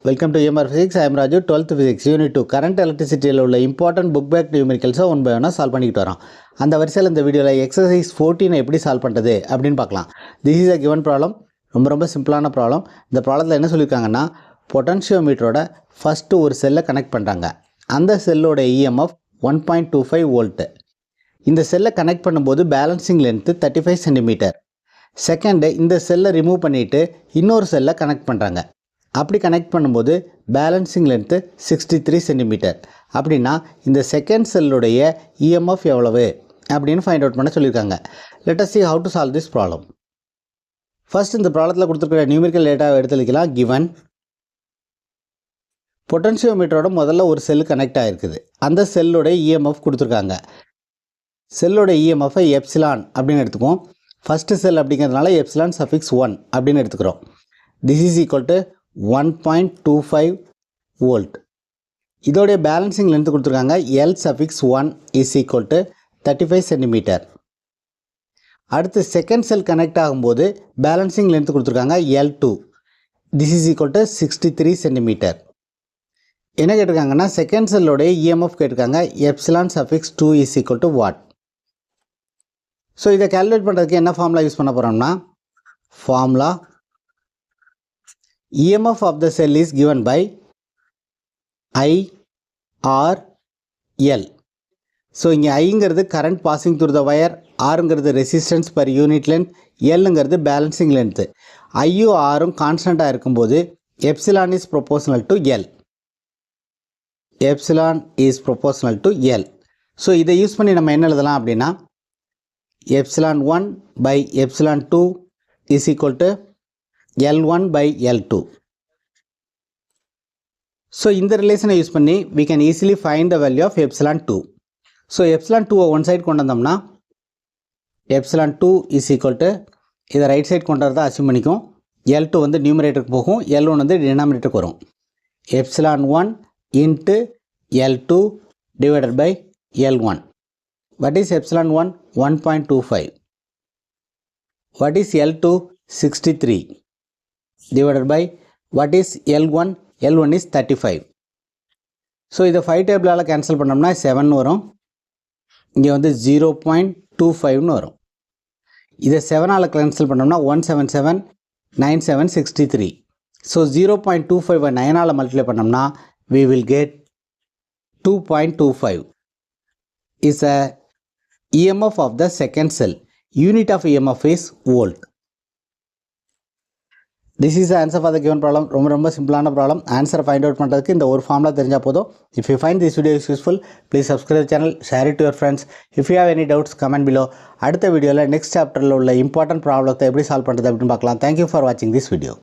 Welcome to EMR Physics. I am Raju, 12th Physics, Unit 2. Current electricity உள்ள important book back numericals one by ஒன்னா solve பண்ணிட்டு வரோம். அந்த வரிசையில் இந்த வீடியோவில் எக்ஸசைஸ் 14 எப்படி சால்வ் பண்ணுறது அப்படின்னு பார்க்கலாம். This is a given problem. ரொம்ப சிம்பிளான ப்ராப்ளம். இந்த ப்ராப்ளத்தில் என்ன சொல்லியிருக்காங்கன்னா, பொட்டன்ஷியோமீட்டரோட ஃபஸ்ட்டு ஒரு செல்லை கனெக்ட் பண்ணுறாங்க. அந்த செல்லோட EMF 1.25 வோல்ட்டு. இந்த செல்லை கனெக்ட் பண்ணும்போது பேலன்சிங் லென்த்து 35 சென்டிமீட்டர். செகண்டு இந்த செல்லை ரிமூவ் பண்ணிவிட்டு இன்னொரு செல்லை கனெக்ட் பண்ணுறாங்க. அப்படி கனெக்ட் பண்ணும்போது பேலன்சிங் லென்த்து 63 சென்டிமீட்டர். அப்படின்னா இந்த செகண்ட் செல்லுடைய EMF எவ்வளவு அப்படின்னு ஃபைண்ட் அவுட் பண்ண சொல்லியிருக்காங்க. Let us see how to solve this problem. First இந்த ப்ராப்ளத்தில் கொடுத்துருக்கிற நியூமெரிக்கல் டேட்டாவை எடுத்துக்கலாம். கிவன் பொட்டன்ஷியோமீட்டரோட முதல்ல ஒரு செல் கனெக்ட் ஆகிருக்குது. அந்த செல்லுடைய EMF கொடுத்துருக்காங்க. செல்லோட EMF-ஐ எப்சிலான் அப்படின்னு எடுத்துக்குவோம். ஃபஸ்ட்டு செல் அப்படிங்கிறதுனால எப்சிலான் சஃபிக்ஸ் 1 அப்படின்னு எடுத்துக்கிறோம். This is equal to 1.25 volt. இதோடைய பேலன்சிங் லென்த் கொடுத்துருக்காங்க. L suffix 1 is equal to 35 centimetre. அடுத்து செகண்ட் செல் கனெக்ட் ஆகும்போது பேலன்சிங் லென்த் கொடுத்துருக்காங்க L2. This is equal to 63 centimetre. என்ன கேட்டிருக்காங்கன்னா, செகண்ட் செல்லோடைய EMF கேட்டிருக்காங்க. Epsilon suffix 2 is equal to what. So இதை calculate பண்ணுறதுக்கு என்ன ஃபார்முலா யூஸ் பண்ண போகிறோம்னா, formula EMF of the cell is given by I R L. So இங்கே ஐங்கிறது current passing through the wire, ஆருங்கிறது ரெசிஸ்டன்ஸ் பர் யூனிட் லென்த், எல்லுங்கிறது balancing length. ஐயும் ஆரும் கான்ஸ்டண்ட்டாக இருக்கும்போது epsilon is proportional to L. Epsilon is proportional to L. So இதை use பண்ணி நம்ம என்ன எழுதலாம் அப்படின்னா, epsilon 1 by epsilon 2 is equal to L1 by L2. So இந்த ரிலேஷனை யூஸ் பண்ணி we can easily find the value of epsilon 2. So epsilon 2 one side கொண்டு வந்தோம்னா epsilon 2 is equal to இதை ரைட் சைட் கொண்டு வரதான் அசியூம் பண்ணிக்கும். L2 வந்து நியூமரேட்டருக்கு போகும், L1 வந்து டினாமினேட்டருக்கு வரும். epsilon 1 into L2 divided by L1. What is epsilon 1? 1.25. What is L2? 63. Divided by what is L1? L1 is 35. So இதை 5 டேபிளால் கேன்சல் பண்ணோம்னா 7 வரும். இங்கே வந்து 0.25 வரும். இதை 7ஆல் கேன்சல் பண்ணோம்னா 177 9763. ஸோ 0.25 9ஆல் மல்டிப்ளை பண்ணோம்னா we will get 2.25 is a EMF of the second cell. Unit of EMF is volt. This is the answer for the given problem. ரொம்ப சிம்பிளான ப்ராப்ளம். ஆன்சரை ஃபைண்ட் அவுட் பண்ணுறதுக்கு இந்த ஒரு ஃபார்முலா தெரிஞ்சால் போதும். If you find this video is useful, please subscribe the channel, share it to your friends. If you have any doubts, comment below. அடுத்த வீடியோவில் நெக்ஸ்ட் சாப்டரில் உள்ள இம்பார்ட்டன்ட் ப்ராப்ளத்தை எப்படி சால்வ் பண்ணுறது அப்படின்னு பார்க்கலாம். Thank you for watching this video.